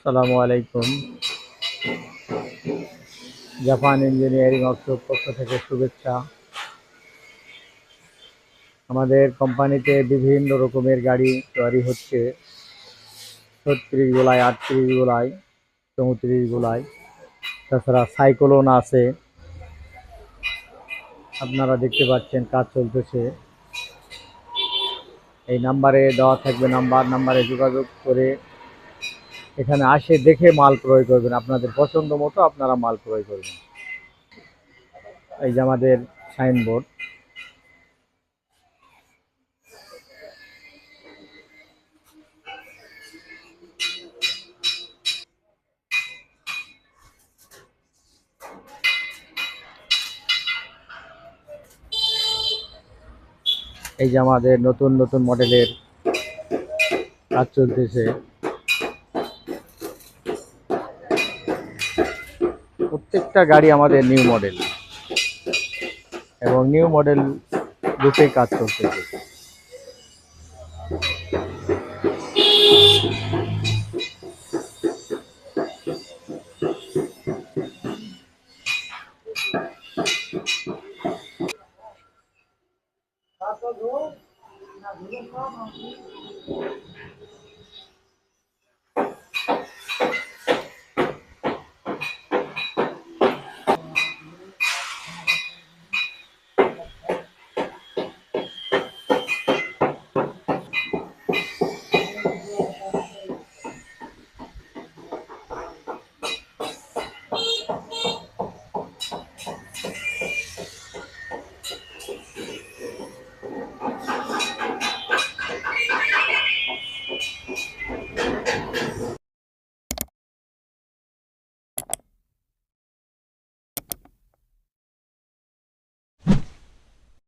আসসালামু আলাইকুম। Japan engineering workshop পক্ষ থেকে শুভেচ্ছা। আমাদের কোম্পানিতে বিভিন্ন রকমের গাড়ি তৈরি হচ্ছে, 36 গোলায়, 38 গোলায়, 34 গোলায়। তাছাড়া সাইক্লোন আছে, আপনারা দেখতে পাচ্ছেন কাজ চলতেছে। এই নাম্বারে দেওয়া থাকবে, নাম্বারে যোগাযোগ করে এখানে আসে দেখে মাল ক্রয় করবেন। আপনাদের পছন্দ মতো আপনারা মাল ক্রয় করবেন। এই যে আমাদের সাইনবোর্ড। এই যে আমাদের নতুন নতুন মডেলের কাজ চলতেছে। প্রত্যেকটা গাড়ি আমাদের নিউ মডেল এবং নিউ মডেল রূপে কাজ চলতেছে।